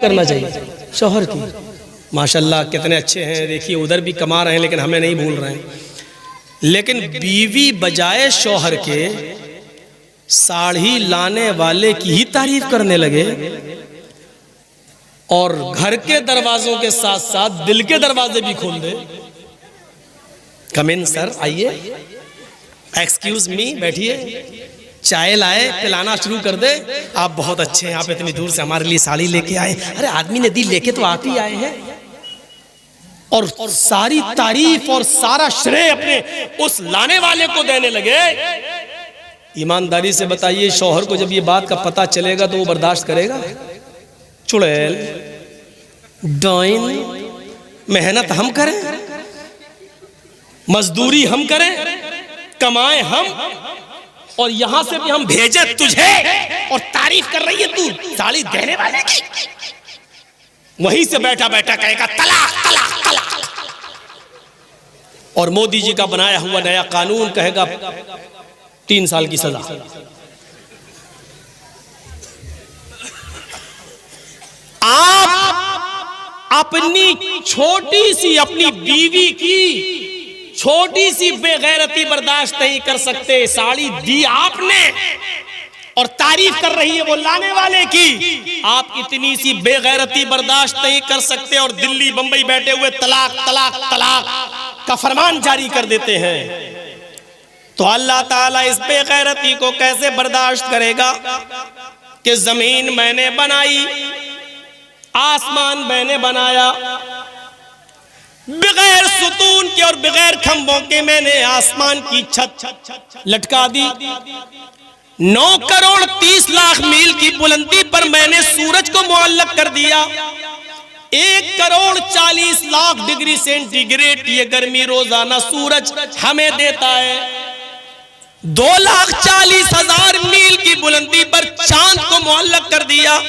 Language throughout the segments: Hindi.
करना चाहिए शौहर की। माशाल्लाह कितने अच्छे हैं, देखिए उधर भी कमा रहे हैं लेकिन हमें नहीं भूल रहे हैं। लेकिन बीवी बजाय शौहर के साड़ी लाने वाले की ही तारीफ करने लगे और घर के दरवाजों के साथ साथ दिल के दरवाजे भी खोल दे। कम इन सर, आइए, एक्सक्यूज मी, बैठिए, चाय लाए, पिलाना शुरू कर दे। आप बहुत अच्छे हैं, आप इतनी दूर से हमारे लिए साड़ी लेके आए। अरे आदमी ने दी, लेके तो आप ही आए हैं। और सारी तारीफ और सारा श्रेय अपने उस लाने वाले को देने लगे। ईमानदारी से बताइए, शौहर को जब ये बात का पता चलेगा तो वो बर्दाश्त करेगा? चुड़ैल, डाइन, मेहनत हम करें, मजदूरी हम करें, कमाए हम, और यहां से भी हम भेजे तुझे, और तारीफ कर रही है तू साड़ी देने वाले की। वहीं से बैठा बैठा कहेगा तलाक तलाक तलाक। और मोदी जी का बनाया हुआ नया कानून कहेगा 3 साल की सजा। आप अपनी छोटी सी, अपनी बीवी की छोटी सी बेगैरती बर्दाश्त नहीं कर सकते। साड़ी दी आपने और तारीफ कर रही है वो लाने वाले की। आप इतनी सी बेगैरती बर्दाश्त नहीं कर सकते और दिल्ली बंबई बैठे हुए तलाक तलाक तलाक का फरमान जारी कर देते हैं। तो अल्लाह ताला इस बेगैरती को कैसे बर्दाश्त करेगा कि जमीन मैंने बनाई, आसमान मैंने बनाया, बगैर सुतून के और बगैर खंभों के मैंने आसमान की छत लटका दी। 9 करोड़ 30 लाख मील की बुलंदी पर मैंने सूरज को मुअल्लक कर दिया। 1 करोड़ 40 लाख डिग्री सेंटीग्रेड ये गर्मी रोजाना सूरज हमें देता है। 2,40,000 मील की बुलंदी पर चांद को मुअल्लक कर दिया।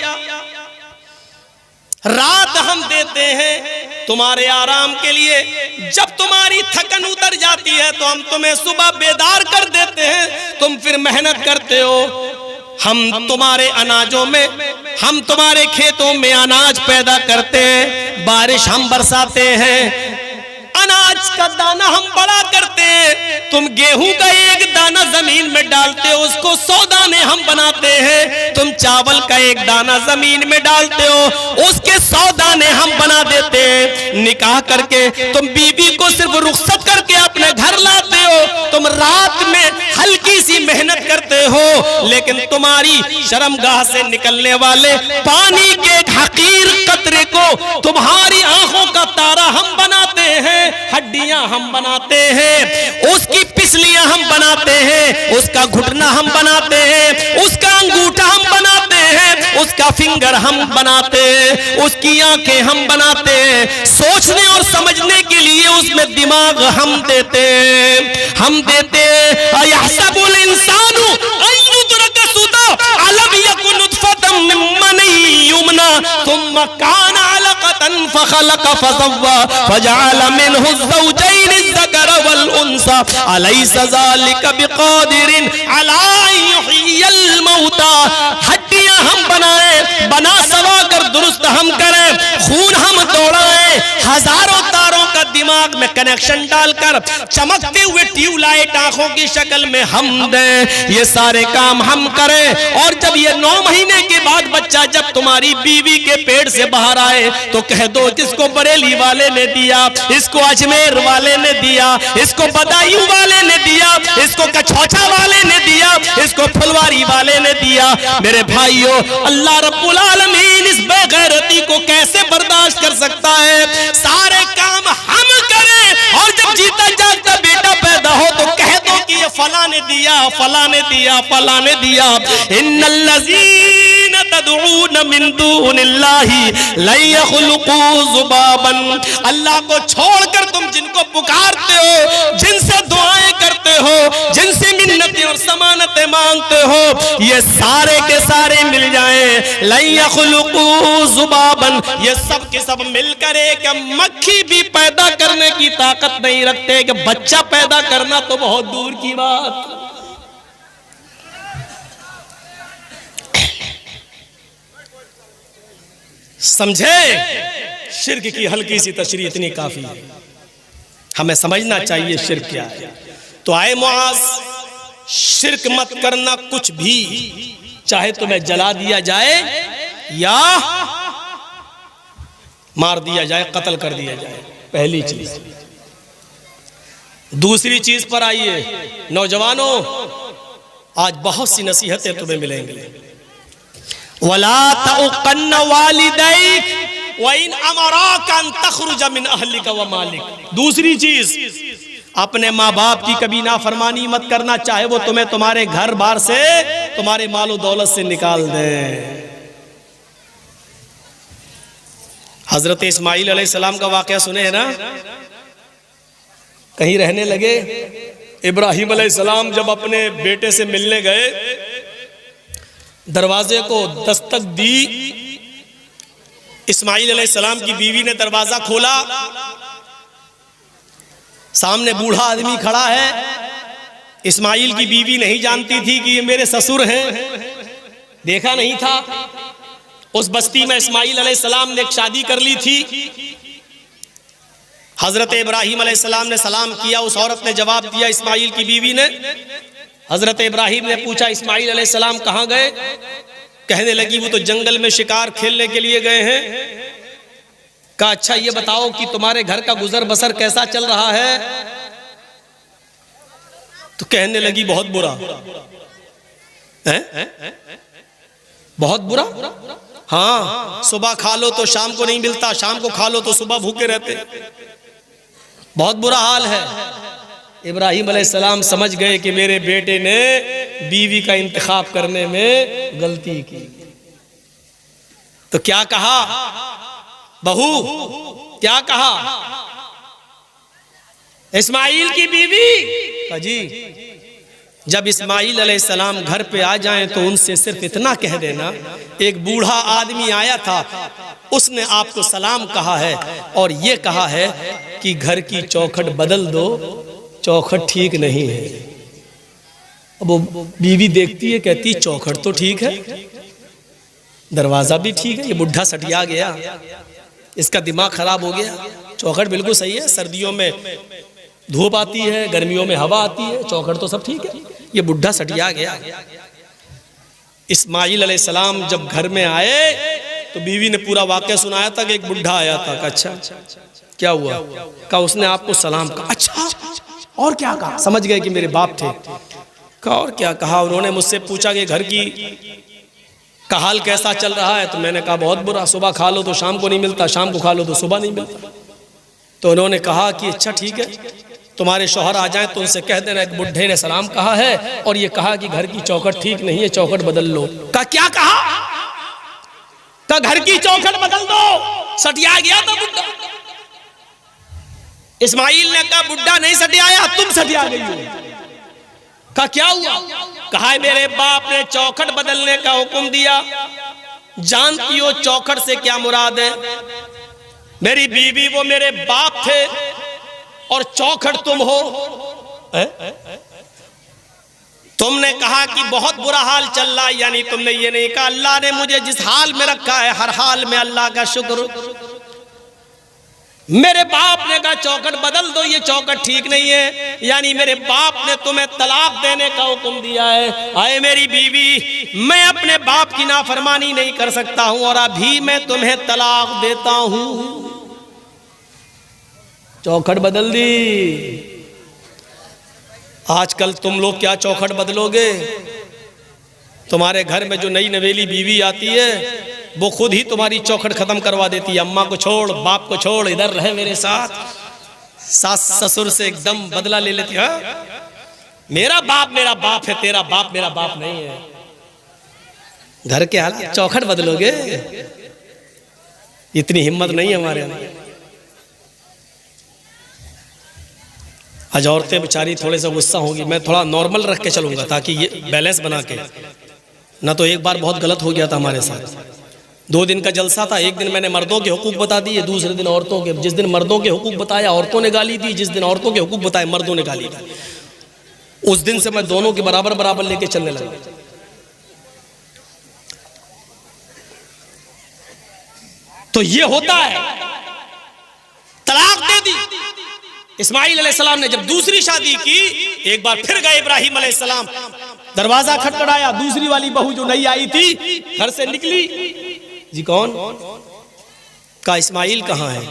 रात हम देते हैं तुम्हारे आराम के लिए। जब तुम्हारी थकन उतर जाती है तो हम तुम्हें सुबह बेदार कर देते हैं, तुम फिर मेहनत करते हो। हम तुम्हारे अनाजों में, हम तुम्हारे खेतों में अनाज पैदा करते हैं, बारिश हम बरसाते हैं, अनाज का दाना हम बड़ा करते हैं। तुम गेहूं का 1 दाना जमीन में डालते हो, उसको 100 दाने हम बनाते हैं। तुम चावल का 1 दाना जमीन में डालते हो, उसके 100 दाने हम बना देते हैं। निकाह करके तुम बीवी को सिर्फ रुखसत करके अपने घर लाते हो। तुम रात में हल्की सी मेहनत करते हो, लेकिन तुम्हारी शर्मगाह से निकलने वाले पानी के एक हकीर कतरे को तुम्हारी आंखों का तारा हम बनाते हैं। हड्डियां हम बनाते हैं, उसकी पिसलियां हम बनाते हैं, उसका घुटना हम बनाते हैं, उसका अंगूठा हम बनाते हैं, उसका फिंगर हम बनाते हैं, उसकी आंखें हम बनाते हैं। सोचने और समझने के लिए उसमें दिमाग हम देते हैं, हम देते हैं। अयहसबुल इंसानु अय्युद्रका सुदा अलम यकुन नुतफतम मिन मनी युमना थुम्मा कान अलकतन फखलक फसव्वा फजअल मिनहु ज़ौजैन अज़्ज़कर वल उन्सा अलैसा ज़ालिका बिक़ादिरिन अला युह्यिल मौता। हड्डियां हम बनाए, बना सवा कर दुरुस्त हम करें, खून हम दौड़ाएं, हजारों तारों का दिमाग में कनेक्शन डालकर चमकते हुए ट्यूबलाइट आंखों की शक्ल में हम दें, ये सारे काम हम करें। और जब ये 9 महीने के बाद बच्चा जब तुम्हारी बीवी के पेट से बाहर आए तो कह दो जिसको बरेली वाले ने दिया, इसको अजमेर वाले ने दिया, इसको बदायूं वाले ने दिया, इसको कछौछा वाले ने दिया, इसको फुलवारी वाले ने दिया। मेरे भाइयों, अल्लाह रब्बुल आलमीन इस बेगैरती को कैसे बर्दाश्त कर सकता है? सारे काम हम करें और जब जीता जागता बेटा पैदा हो तो कह दो कि ये फला ने दिया, फला ने दिया, फला ने दिया। इन्नल्लज़ीना तदऊन मिन दूनिल्लाहि ला यख़लुक़ू ज़ुबाबन। अल्लाह को छोड़कर तुम जिनको पुकारते हो, जिनसे दुआएं करते हो, जिनसे मिन्नतें और समानतें मांगते हो, ये सारे के सारे मिल जाएं, ला यख़लुक़ू ज़ुबाबन, ये सब के सब मिलकर एक मक्खी भी पैदा करने की ताकत नहीं रखते कि बच्चा पैदा करना तो बहुत दूर की बात। समझे? शिर्क की हल्की सी तशरीह इतनी काफी है, हमें समझना चाहिए शिर्क क्या है। तो आए मुआज, शिर्क मत करना कुछ भी, चाहे तुम्हें जला दिया जाए या मार दिया जाए, कत्ल कर दिया जाए, पहली चीज। दूसरी चीज पर आइए नौजवानों, आज बहुत सी नसीहतें तुम्हें मिलेंगी। वला तउक़न्न वालिदैक व इन अमराका अन तख़रुज मिन अहलिका व मालिक। दूसरी चीज, अपने माँ बाप की कभी नाफरमानी मत करना, चाहे वो तुम्हें तुम्हारे घर बार से, तुम्हारे मालो दौलत से निकाल दे। हजरत इस्माइल अलैहिस्सलाम का वाकया सुने हैं ना? कहीं रहने लगे, इब्राहिम अलैहिस्सलाम जब अपने बेटे से मिलने गए, दरवाजे को दस्तक दी, इस्माइल अलैहिस्सलाम की बीवी ने दरवाजा खोला, सामने बूढ़ा आदमी खड़ा है। इस्माइल की बीवी नहीं जानती थी कि ये मेरे ससुर हैं, देखा नहीं था। उस बस्ती में इस्माइल अलैहिस्सलाम ने एक शादी कर ली थी। हजरत इब्राहिम अलैहिस्सलाम ने सलाम किया, उस औरत ने जवाब दिया, इस्माइल की बीवी ने। हजरत इब्राहिम ने पूछा, इस्माइल अलैहिस्सलाम कहाँ गए? कहने लगी, वो तो जंगल में शिकार खेलने के लिए गए हैं। कहा, अच्छा ये बताओ कि तुम्हारे घर का गुजर बसर कैसा चल रहा है? तो कहने लगी, बहुत बुरा है, बहुत बुरा। हाँ, सुबह खा लो तो शाम को नहीं मिलता, शाम को खा लो तो सुबह भूखे रहते, बहुत बुरा हाल है। इब्राहिम अलैहिस्सलाम समझ गए कि मेरे बेटे ने बीवी का इंतखाब करने में गलती की। तो क्या कहा बहू, क्या कहा इस्माइल की बीवी? जी, जब इस्माइल अलैहिस्सलाम घर पे आ जाएं तो उनसे सिर्फ इतना कह देना, एक बूढ़ा आदमी आया था, उसने आपको सलाम कहा है और ये कहा है कि घर की चौखट बदल दो, चौखट ठीक नहीं है। अब वो बीवी देखती है, कहती चौखट तो ठीक है, दरवाजा भी ठीक है, ये बुढ़ा सटिया गया, इसका दिमाग खराब हो गया। चौखट बिल्कुल सही है, सर्दियों में धूप आती है, गर्मियों में हवा आती है, चौखट तो सब ठीक है, ये बुढ़ा सटिया गया। इस्माइल अलैहिस्सलाम जब घर में आए तो बीवी ने पूरा वाकया सुनाया था कि एक बुढ़ा आया था। अच्छा क्या हुआ? कहा उसने आपको सलाम कहा। अच्छा और क्या कहा? समझ गए कि मेरे बाप थे। कहा और क्या कहा? उन्होंने मुझसे पूछा कि घर की का हाल कैसा चल रहा है? तो मैंने कहा बहुत बुरा, सुबह खा लो तो शाम को नहीं मिलता, शाम को खा लो तो सुबह नहीं मिलता। तो उन्होंने कहा कि अच्छा ठीक है, तुम्हारे शौहर आ जाएं तो उनसे कह देना एक बुढ़े ने सलाम कहा है और ये कहा कि घर की चौखट ठीक नहीं है, चौखट बदल लो। कहा क्या कहा? कहा घर की चौखट बदल दो, सटिया गया था बुढ़ा। इस्माइल ने कहा बुढ़ा नहीं सटियाया, तुम सटिया गई हो। कहा क्या हुआ? कहा मेरे बाप ने चौखट बदलने का हुक्म दिया। जानती हो चौखट से क्या मुराद है? मेरी बीवी वो मेरे बाप थे और चौखट तुम हो। तुमने कहा कि बहुत बुरा हाल चल रहा है, यानी तुमने ये नहीं कहा अल्लाह ने मुझे जिस हाल में रखा है हर हाल में अल्लाह का शुक्र। मेरे बाप ने कहा चौखट बदल दो, ये चौखट ठीक नहीं है, यानी मेरे बाप ने तुम्हें तलाक देने का हुक्म दिया है। आए मेरी बीवी, मैं अपने बाप की नाफरमानी नहीं कर सकता हूं और अभी मैं तुम्हें तलाक देता हूं। चौखट बदल दी। आजकल तुम लोग क्या चौखट बदलोगे? तुम्हारे घर में जो नई नवेली बीवी आती है वो खुद ही तुम्हारी चौखट खत्म करवा देती है। अम्मा को छोड़, बाप को छोड़, इधर रहे मेरे साथ। सास ससुर से एकदम बदला ले लेती है। मेरा बाप है, तेरा बाप मेरा बाप नहीं है। घर के हाल चौखट बदलोगे? इतनी हिम्मत नहीं है हमारे अंदर। आज औरतें बेचारी थोड़े सा गुस्सा होगी, मैं थोड़ा नॉर्मल रख के चलूंगा ताकि ये बैलेंस बना के ना। तो एक बार बहुत गलत हो गया था हमारे साथ। 2 दिन का जलसा था, एक दिन मैंने मर्दों के हुकूक बता दिए, दूसरे दिन औरतों के। जिस दिन मर्दों के हुकूक बताया औरतों ने गाली दी, जिस दिन औरतों के हुकूक बताए मर्दों ने गाली दी। उस दिन से मैं दोनों के बराबर बराबर लेके चलने लगा। तो ये होता है। तलाक दे दी। इस्माइल अलैहिस्सलाम ने जब दूसरी शादी की, एक बार फिर गए इब्राहिम अलैहिस्सलाम, दरवाजा खटखटाया, दूसरी वाली बहू जो नई आई थी घर से निकली। जी कौन? का इस्माइल कहाँ है?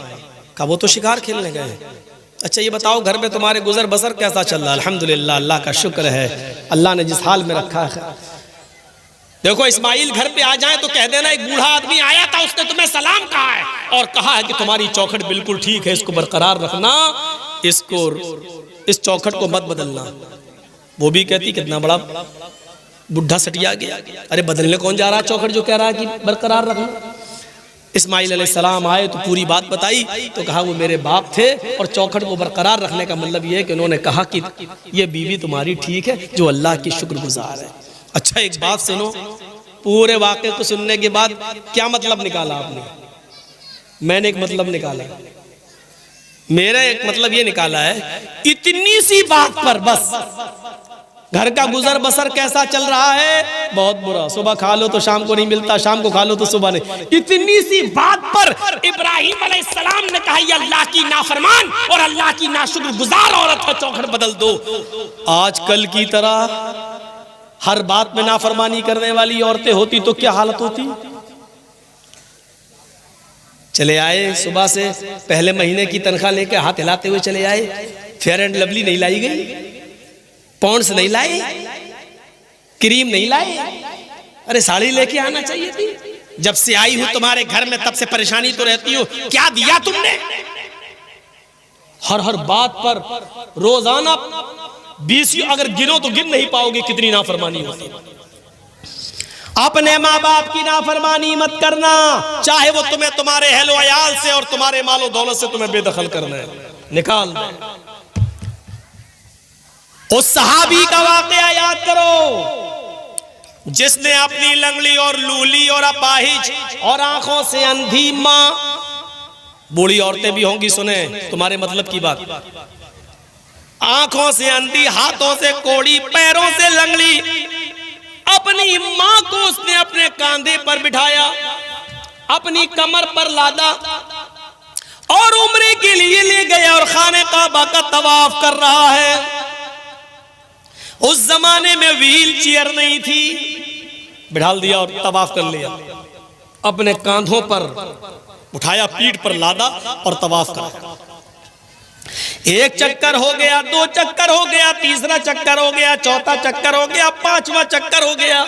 का वो तो शिकार खेलने गए। अच्छा ये बताओ घर में तुम्हारे गुजर बसर कैसा चल रहा है? अल्हम्दुलिल्लाह, अल्लाह का शुक्र है, अल्लाह ने जिस हाल में रखा है। देखो इस्माइल घर पे आ जाए तो कह देना एक बूढ़ा आदमी आया था, उसने तुम्हें सलाम कहा है और कहा है कि तुम्हारी चौखट बिल्कुल ठीक है, इसको बरकरार रखना, इसको इस चौखट को मत बदलना। वो भी कहती कितना बड़ा बुढ़ा सटिया गया, अरे बदलने कौन जा रहा है चौखट जो कह रहा है कि बरकरार रखना। इस्माइल अलैहिस्सलाम आए तो पूरी बात बताई, तो कहा वो मेरे बाप थे और चौखट को बरकरार रखने का मतलब ये है कि उन्होंने कहा कि ये बीवी तुम्हारी ठीक है जो अल्लाह की शुक्रगुजार है। अच्छा एक बात सुनो, पूरे वाक़े को सुनने के बाद क्या मतलब निकाला आपने? मैंने एक मतलब निकाला, मेरा एक मतलब ये निकाला है, इतनी सी बात पर बस घर का गुजर बसर कैसा चल रहा है? बहुत बुरा, सुबह खा लो तो शाम को नहीं मिलता, शाम को खा लो तो सुबह नहीं। इतनी सी बात पर इब्राहिम अलैहिस्सलाम ने कहा ये अल्लाह की नाफरमान और अल्लाह की नाशुक्रगुजार औरत है, चौखट बदल दो। आजकल की तरह हर बात में नाफरमानी करने वाली औरतें होती तो क्या हालत होती? चले आए सुबह से, पहले महीने की तनख्वाह लेके हाथ हिलाते हुए चले आए, फेयर एंड लवली नहीं लाई गई, पॉन्ड्स नहीं लाए, क्रीम नहीं लाए, अरे साड़ी लेके आना चाहिए थी। जब से आई हूं तुम्हारे घर में तब से परेशानी तो रहती हो, क्या दिया तुमने? हर बात पर रोजाना 20 अगर गिनो तो गिन नहीं पाओगे कितनी नाफरमानी होती है। अपने माँ बाप की नाफरमानी मत करना, चाहे वो तुम्हें तुम्हारे हेलो अयाल से और तुम्हारे मालो दौलत से तुम्हें बेदखल करना है, निकाल दे। उस सहाबी का वाकया याद करो जिसने अपनी लंगड़ी और लूली और अपाहिज और आंखों से अंधी मां, बूढ़ी औरतें भी होंगी सुने तुम्हारे मतलब की बात, आंखों से अंधी, हाथों से कोड़ी, पैरों से लंगड़ी, अपनी मां को उसने अपने कांधे पर बिठाया, अपनी कमर पर लादा और उम्रे के लिए ले गया और खाने काबा का तवाफ कर रहा है। उस जमाने में व्हील चेयर नहीं थी, बिठाल दिया और तवाफ कर लिया, अपने कांधों पर उठाया, पीठ पर लादा और तवाफ करा। एक चक्कर हो गया, 2 चक्कर हो गया, तीसरा चक्कर हो गया, चौथा चक्कर हो गया, 5वां चक्कर हो गया,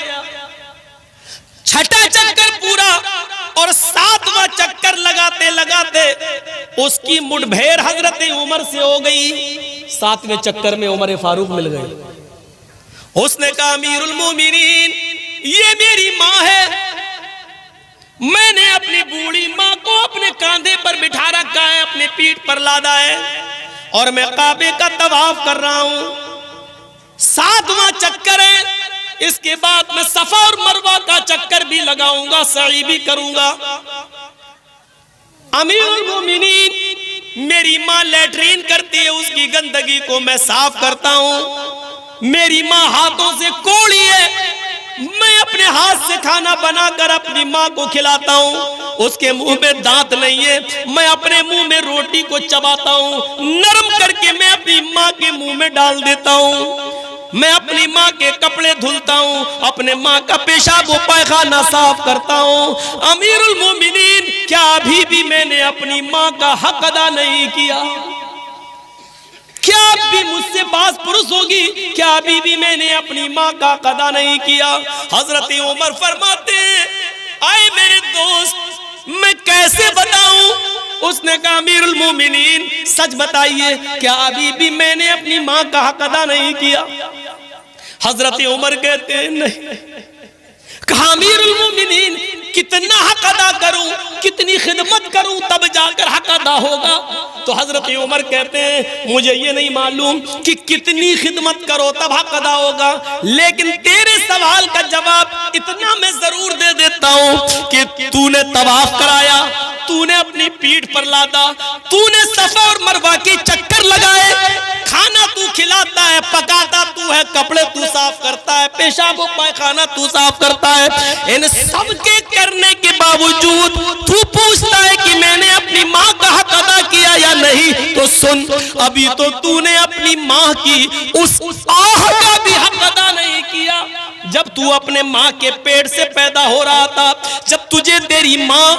6ठा चक्कर पूरा और 7वां चक्कर लगाते लगाते उसकी मुठभेड़ हजरत उमर से हो गई। 7वें चक्कर में उमर फारूक मिल गए। उसने कहा अमीरुल मोमिनीन ये मेरी माँ है, मैंने अपनी बूढ़ी माँ को अपने कांधे पर बिठा रखा है, अपने पीठ पर लादा है और मैं काबे का तवाफ कर रहा हूं। 7वां चक्कर है, इसके बाद मैं सफा और मरवा का चक्कर भी लगाऊंगा, सई भी करूंगा। अमीरुल मोमिनीन मेरी माँ लैट्रीन करती है, उसकी गंदगी को मैं साफ करता हूं। मेरी माँ हाथों से कोड़ी है, मैं अपने हाथ से खाना बनाकर अपनी माँ को खिलाता हूँ। उसके मुंह में दांत नहीं है, मैं अपने मुंह में रोटी को चबाता हूँ, नरम करके मैं अपनी माँ के मुंह में डाल देता हूँ। मैं अपनी माँ के कपड़े धुलता हूँ, अपने माँ का पेशाब व पैखाना साफ करता हूँ। अमीरुल मोमिनीन क्या अभी भी मैंने अपनी माँ का हक अदा नहीं किया? क्या भी मुझसे बात पुरुष होगी? क्या अभी भी मैंने अपनी माँ का अदा नहीं किया? हजरत उमर फरमाते आए मेरे दोस्त मैं कैसे बताऊं? उसने कहा अमीरुल मोमिनीन सच बताइए, क्या अभी भी मैंने अपनी माँ का हक अदा नहीं किया? हजरत उमर कहते हैं नहीं। कहा अमीरुल मोमिनीन कितना हक अदा करूं, कितनी खिदमत करूं तब जाकर हक अदा होगा? तो हजरत उमर कहते हैं मुझे ये नहीं मालूम कि कितनी खिदमत करो तब हक अदा होगा, लेकिन तेरे सवाल का जवाब इतना मैं जरूर दे देता हूं कि तूने तवाफ कराया, तूने अपनी पीठ पर लादा, तूने सफा और मरवा के चक्कर लगाए, खाना तू खिलाता है, पकाता तू है, कपड़े तू साफ करता है, पेशाब और पायखाना तू साफ करता है। इन सब के करने के बावजूद तू पूछता है कि मैंने अपनी माँ का हक अदा किया या नहीं। तो सुन, अभी तो तूने अपनी माँ की उस आह का भी हक अदा नहीं किया। जब तू अपने माँ के पेट से पैदा हो रहा था, जब तुझे तेरी माँ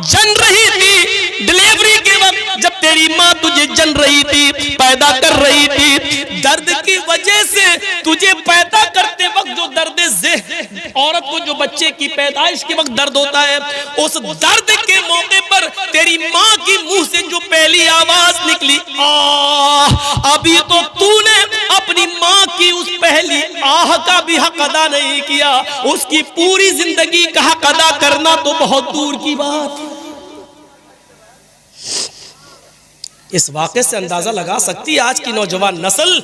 जन रही थी, डिलीवरी के वक्त जब तेरी माँ तुझे जन रही थी, पैदा कर रही थी, दर्द की वजह से तुझे पैदा करते वक्त जो दर्द औरत को जो बच्चे की पैदाइश के वक्त दर्द होता है, उस दर्द के मौके पर तेरी माँ की मुंह से जो पहली आवाज निकली, अभी तो तूने अपनी माँ की उस पहली आह का भी हक अदा नहीं किया। उसकी पूरी जिंदगी का हक अदा करना तो बहुत दूर की बात। इस वाक़े से अंदाजा लगा सकती है आज की नौजवान नस्ल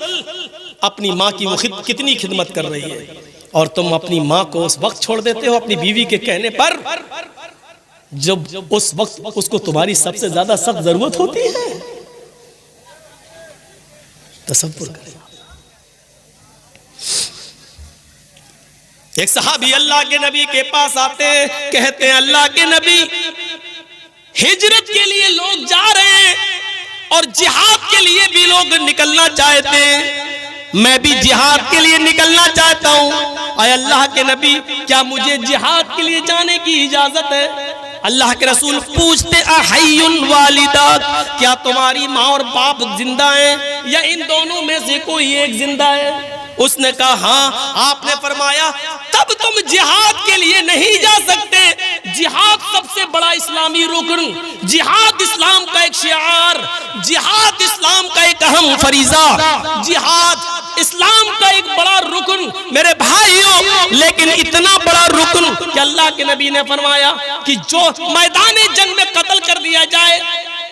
अपनी माँ की वो कितनी खिदमत कर रही है, और तुम अपनी माँ को उस वक्त छोड़ देते हो अपनी बीवी के कहने पर जब उस वक्त उसको तुम्हारी सबसे ज्यादा सख्त जरूरत होती है। तसव्वुर करें। एक सहाबी अल्लाह के नबी के पास आते हैं, कहते हैं अल्लाह के नबी, हिजरत के लिए लोग जा रहे हैं और जिहाद के लिए भी लोग निकलना चाहते हैं, मैं भी जिहाद के लिए निकलना चाहता हूँ। अय अल्लाह के नबी, क्या मुझे जिहाद के लिए जाने की इजाजत है? अल्लाह के रसूल पूछते, अहय्युन वालिदाक, क्या तुम्हारी माँ और बाप जिंदा हैं या इन दोनों में से कोई एक जिंदा है? उसने कहा हाँ। आपने फरमाया तब तुम जिहाद के लिए नहीं जा सकते। जिहाद सबसे बड़ा इस्लामी रुकन, जिहाद इस्लाम का एक शिआर, जिहाद इस्लाम का एक अहम फरीजा, जिहाद इस्लाम का एक बड़ा रुकन मेरे भाइयों। लेकिन इतना बड़ा रुकन कि अल्लाह के नबी ने फरमाया कि जो मैदान जंग में कत्ल कर दिया जाए,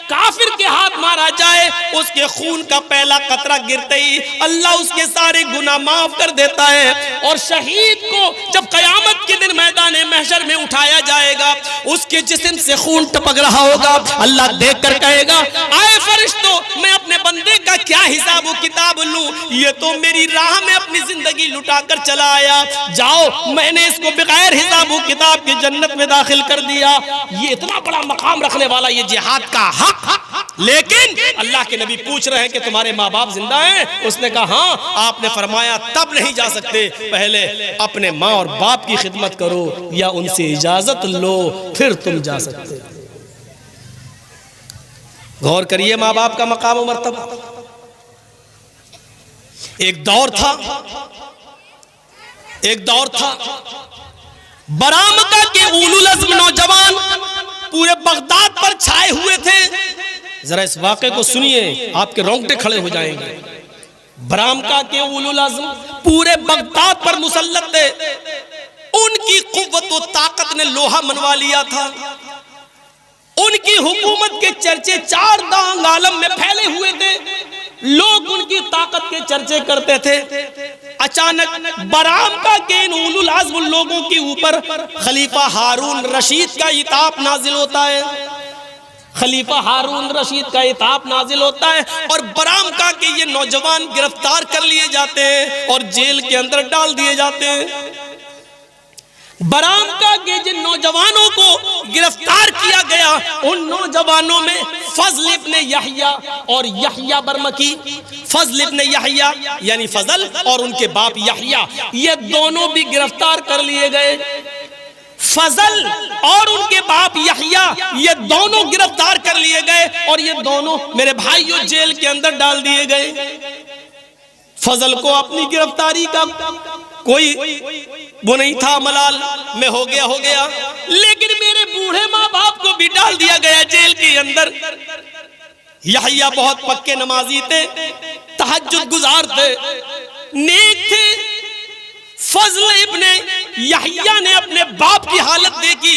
काफिर के हाथ मारा जाए, उसके खून का पहला कतरा गिरते ही अल्लाह उसके सारे गुनाह माफ कर देता है। और शहीद को जब कयामत के दिन मैदान महशर में उठाया जाएगा, उसके जिस्म से खून टपक रहा होगा, अल्लाह देखकर कहेगा, आए फरिश्तों, मैं अपने बंदे का क्या हिसाब व किताब लूं? ये तो मेरी राह में अपनी जिंदगी लुटाकर चला आया, जाओ मैंने इसको बगैर हिसाब व किताब की जन्नत में दाखिल कर दिया। ये इतना बड़ा मकाम रखने वाला ये जिहाद का हक। लेकिन अल्लाह के नबी पूछ रहे हैं कि तुम्हारे माँ बाप जिंदा हैं? उसने कहा हाँ। आपने फरमाया तब नहीं जा सकते, पहले अपने माँ और बाप की खिदमत करो या उनसे इजाजत लो, फिर तुम जा सकते। गौर करिए माँ बाप का मकाम और मर्तबा। एक दौर था बरामका के उलुल अज़्म नौजवान पूरे बगदाद पर छाए हुए थे। जरा इस वाक़े को सुनिए, आपके रोंगटे खड़े हो जाएंगे। बरामका के उलुल अज़्म पूरे बगदाद पर मुसल्लत थे। उनकी कुव्वत और ताकत ने लोहा मनवा लिया था। उनकी हुकूमत के चर्चे चार दांग आलम में फैले हुए थे। लोग उनकी ताकत के चर्चे करते थे। अचानक बरामका के इन उलुल अज़्म लोगों के ऊपर खलीफा हारून रशीद का इताब नाजिल होता है। खलीफा हारून रशीद का इताब नाजिल होता है और बरामका के ये नौजवान गिरफ्तार कर लिए जाते हैं और जेल के अंदर डाल दिए जाते हैं। बरामका के जिन नौजवानों को गिरफ्तार किया गया, उन नौजवानों में फज़ल इब्न यहया और यहया बरमकी, फज़ल इब्न यहया यानी फजल और उनके बाप यहया, ये दोनों भी गिरफ्तार कर लिए गए। फजल और उनके बाप यहया ये दोनों गिरफ्तार कर लिए गए और ये दोनों मेरे भाइयों जेल के अंदर डाल दिए गए। फजल को अपनी गिरफ्तारी का कोई वो नहीं था, मलाल में हो गया, लेकिन मेरे बूढ़े माँ बाप को भी डाल दिया गया जेल के अंदर। यहया बहुत पक्के नमाजी थे, तहज्जुद गुजार थे, नेक थे। फजल इब्ने यहया ने अपने बाप की हालत देखी,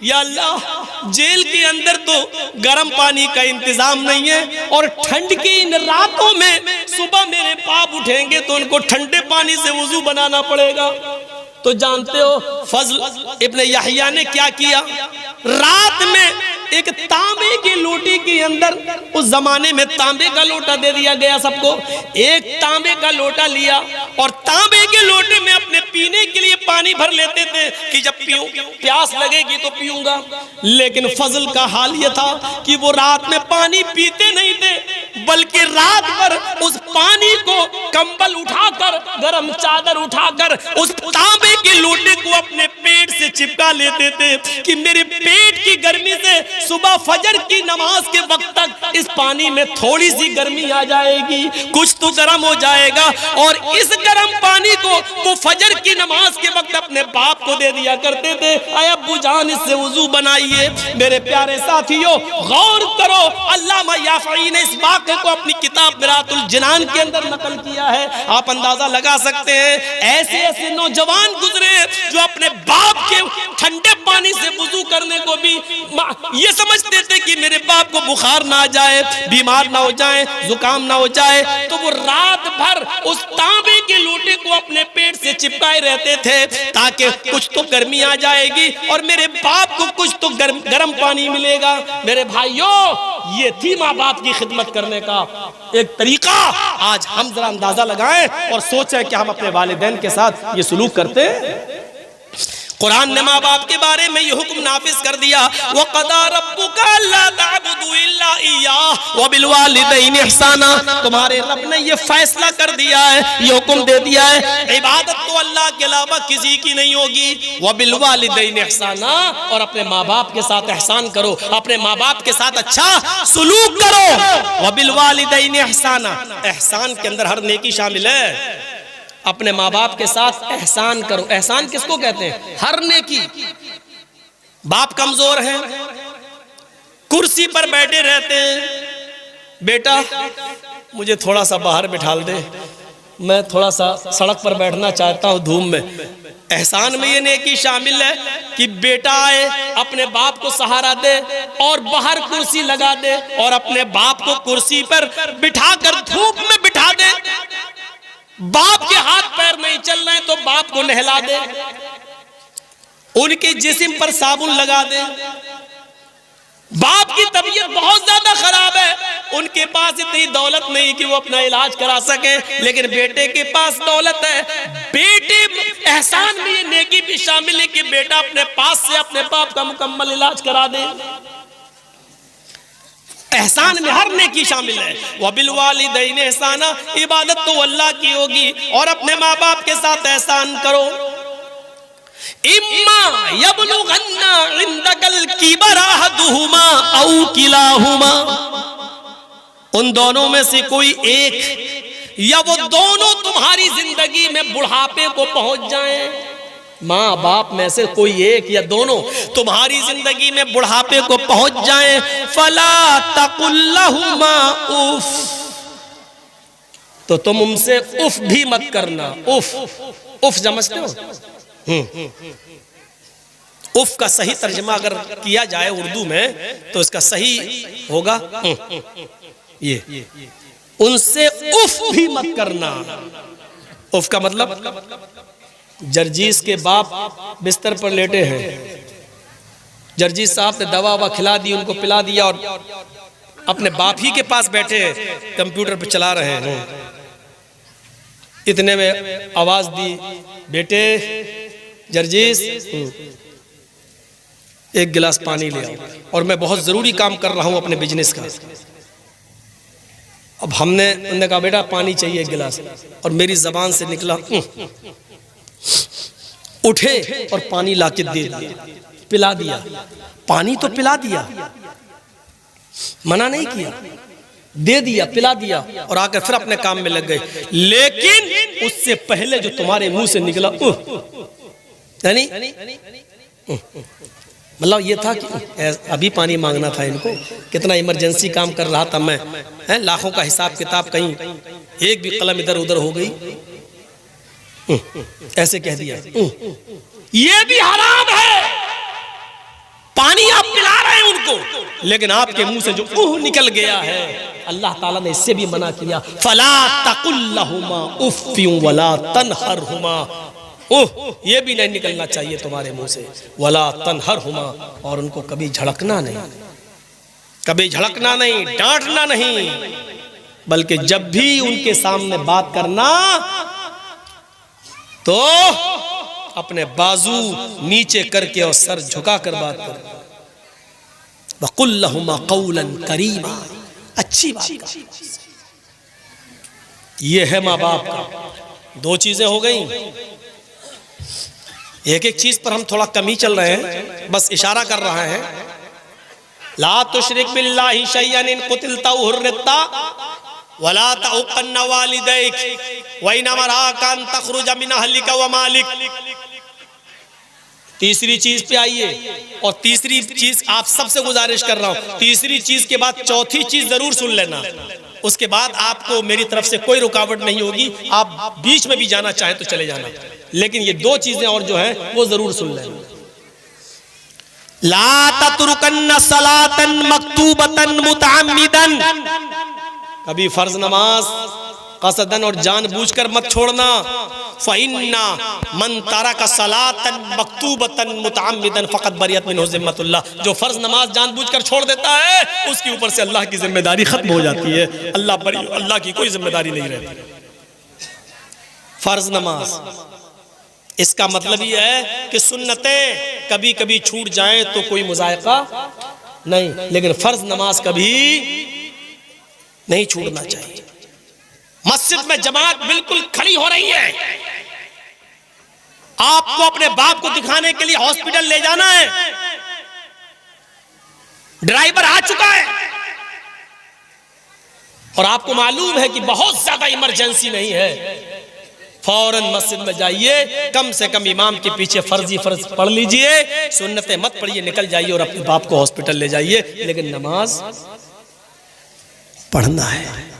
या अल्लाह जेल के अंदर तो गर्म पानी का इंतजाम नहीं है और ठंड की इन रातों में सुबह मेरे बाप उठेंगे तो उनको ठंडे पानी से वुजू बनाना पड़ेगा। तो जानते हो फजल इब्ने यहया ने क्या किया? रात में एक तांबे के लोटे रोटी के अंदर उस जमाने में तांबे का लोटा दे दिया गया सबको। एक तांबे का लोटा लिया और तांबे के लोटे में अपने पीने के लिए पानी भर लेते थे कि जब पीऊं, प्यास लगेगी तो पीऊंगा। लेकिन फजल का हाल यह था कि वो रात में पानी पीते नहीं थे, बल्कि रात भर उस पानी को कंबल उठाकर, गरम चादर उठाकर उस तांबे के लोटे को अपने पेट से चिपका लेते थे कि मेरे पेट की गर्मी से सुबह फजर की नमाज के वक्त तक इस पानी में थोड़ी सी गर्मी आ जाएगी, कुछ तो गर्म हो जाएगा। और इस गर्म पानी को वो फजर की नमाज के वक्त अपने बाप को दे दिया करते थे। आय अब्बू जान इससे वुजू बनाइए। मेरे प्यारे साथियों, गौर करो, अल्लामा याफ़ई ने इस वाक़े को अपनी किताब मिरातुल जिनान के अंदर नकल किया है। आप अंदाजा लगा सकते हैं, ऐसे ऐसे नौजवान गुजरे जो अपने बाप के ठंडे पानी से वुजू करने को भी ये समझते थे कि मेरे बाप को बुखार ना आ जाए, बीमार ना हो जाए, जुकाम ना हो जाए, तो वो रात भर उस तांबे के लोटे को अपने पेट से चिपकाए रहते थे ताकि कुछ तो गर्मी आ जाएगी और मेरे बाप को कुछ तो गर्म पानी मिलेगा। मेरे भाइयों, ये थी माँ बाप की खिदमत करने का एक तरीका। आज हम जरा अंदाजा लगाएं और सोचें कि हम अपने वालिदैन के साथ ये सलूक करते हैं। कुरान ने माँ बाप के बारे में ये हुक्म नाफिज कर दिया, वक़दा रब्बुका अल्ला ताबुदू इल्ला इय्याह व बिल वालिदैनि इहसाना। तुम्हारे रब ने ये फैसला कर दिया है, ये हुक्म दे दिया है, इबादत तो अल्लाह के अलावा किसी की नहीं होगी। व बिल वालिदैनि इहसाना, और अपने माँ बाप के साथ एहसान करो, अपने माँ बाप के साथ अच्छा सलूक करो। व बिल वालिदैनि इहसाना, एहसान के अंदर हर नेकी शामिल है। अपने माँ बाप के साथ एहसान करो। एहसान किसको कहते हैं? हर नेकी। बाप कमजोर है, कुर्सी पर बैठे रहते हैं, बेटा मुझे थोड़ा सा बाहर बिठा दे, मैं थोड़ा सा सड़क पर बैठना चाहता हूँ धूप में। एहसान में ये नेकी शामिल है कि बेटा आए, अपने बाप को सहारा दे और बाहर कुर्सी लगा दे और अपने बाप को कुर्सी पर बिठाकर धूप में बिठा दे। बाप के हाथ पैर नहीं चल रहे तो बाप को नहला दे, उनके जिस्म पर साबुन लगा दे। बाप की तबीयत बहुत ज्यादा खराब है, उनके पास इतनी दौलत नहीं कि वो अपना इलाज करा सके, लेकिन बेटे के पास दौलत है। बेटे एहसान में ये नेकी भी शामिल है कि बेटा अपने पास से अपने बाप का मुकम्मल इलाज करा दे। एहसान में हर नेकी शामिल है। वबिल वालिदैनि एहसाना, इबादत तो अल्लाह की होगी और अपने माँ बाप के साथ एहसान करो। इम्मा यबलुगन्ना इंदकल किबर अहदुहुमा औ किलाहुमा, उन दोनों में से कोई एक या वो दोनों तुम्हारी जिंदगी में बुढ़ापे को पहुंच जाएं। माँ बाप में से कोई एक या दोनों तुम्हारी जिंदगी में बुढ़ापे को पहुंच जाएं, फला तकुल लहुमा उफ, तो तुम उनसे उफ भी मत करना। उफ, उफ समझते हो? उफ का सही तर्जमा अगर किया जाए उर्दू में तो इसका सही होगा ये, उनसे उफ भी मत करना। उफ का मतलब, जर्जीस के बाप बिस्तर पर लेटे हैं, जर्जीस साहब ने दवा ववा खिला दी, उनको पिला दिया और अपने बाप ही के पास बैठे कंप्यूटर पे चला रहे हैं। इतने में आवाज दी, बेटे जर्जीस एक गिलास पानी ले आओ, और मैं बहुत जरूरी काम कर रहा हूं अपने बिजनेस का। अब उन्होंने कहा बेटा पानी चाहिए एक गिलास, और मेरी जबान से निकला उठे और पानी लाके दे दिया, पिला दिया। पानी तो पिला दिया, मना नहीं किया, दे दिया, पिला दिया और आकर फिर अपने काम में लग गए। लेकिन उससे पहले जो तुम्हारे मुंह से निकला यानी मतलब ये था कि अभी पानी मांगना था इनको, कितना इमरजेंसी काम कर रहा था मैं, लाखों का हिसाब किताब, कहीं एक भी कलम इधर उधर हो गई, ऐसे कह दिया। ये भी हराम है, पानी आप पिला रहे हैं उनको, लेकिन आपके मुंह से जो निकल गया है, अल्लाह ताला ने इससे भी मना किया। फला तकुल लहुमा उफ़्फ़िन वला तनहरहुमा, ये भी नहीं निकलना चाहिए तुम्हारे मुंह से, वला तनहरहुमा, और उनको कभी झड़कना नहीं। कभी झड़कना नहीं, डांटना नहीं, बल्कि जब भी उनके सामने बात करना तो अपने बाजू नीचे करके और सर झुका कर बात कर। वकुल लहुमा कौलन करीमा, अच्छी बात। ये है माँ बाप का। दो चीजें हो गई। एक एक चीज पर हम थोड़ा कम ही चल रहे हैं, बस इशारा कर रहे हैं। ला तुशरिक बिल्लाहि शैअन इन कुतिलता हुर्रिता वला तउक़न्न वालिदैक व इन अमराका अन तखरुज मिन अहलिका व मालिक। तीसरी चीज पे आइए, और तीसरी चीज आप सबसे गुजारिश कर रहा हूं, तीसरी चीज के बाद चौथी चीज जरूर सुन लेना। उसके बाद आपको मेरी तरफ से कोई रुकावट नहीं होगी, आप बीच में भी जाना चाहें तो चले जाना, लेकिन ये दो चीजें और जो हैं वो जरूर सुन लेना। ला ततरुकन्न सलातन मक्तूबतन मुतअम्मिदन, कभी फर्ज नमाज कसदन और जानबूझकर मत छोड़ना। फ़इन्ना मन तरका सलातन मक्तूबतन मुतअम्मिदन फ़क़द बरियत मिन्हु ज़िम्मतुल्लाह, जो फर्ज नमाज जानबूझकर छोड़ देता है उसके ऊपर से अल्लाह की जिम्मेदारी खत्म हो जाती है। अल्लाह बरी, अल्लाह की कोई जिम्मेदारी नहीं रहती। फर्ज नमाज, इसका मतलब यह है कि सुन्नतें कभी कभी छूट जाएं तो कोई मुज़ायक़ा नहीं, लेकिन फर्ज नमाज कभी नहीं छूटना चाहिए। मस्जिद में जमात बिल्कुल खड़ी हो रही है, आपको अपने बाप को दिखाने के लिए हॉस्पिटल ले जाना है, ड्राइवर आ चुका है और आपको मालूम है कि बहुत ज्यादा इमरजेंसी नहीं है, फौरन मस्जिद में जाइए, कम से कम इमाम के पीछे फर्ज पढ़ लीजिए, सुन्नतें मत पढ़िए, निकल जाइए और अपने बाप को हॉस्पिटल ले जाइए, लेकिन नमाज पढ़ना है।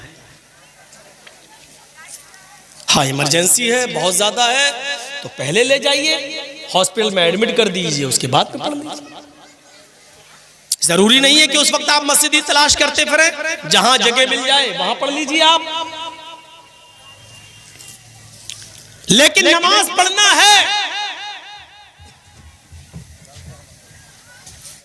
हाँ इमरजेंसी है, बहुत ज्यादा है, तो पहले ले जाइए, हॉस्पिटल में एडमिट कर दीजिए, उसके बाद में पढ़ लीजिए। जरूरी नहीं है कि उस वक्त आप मस्जिद ही तलाश करते फिरे, जहां जगह मिल जाए वहां पढ़ लीजिए आप, लेकिन नमाज पढ़ना है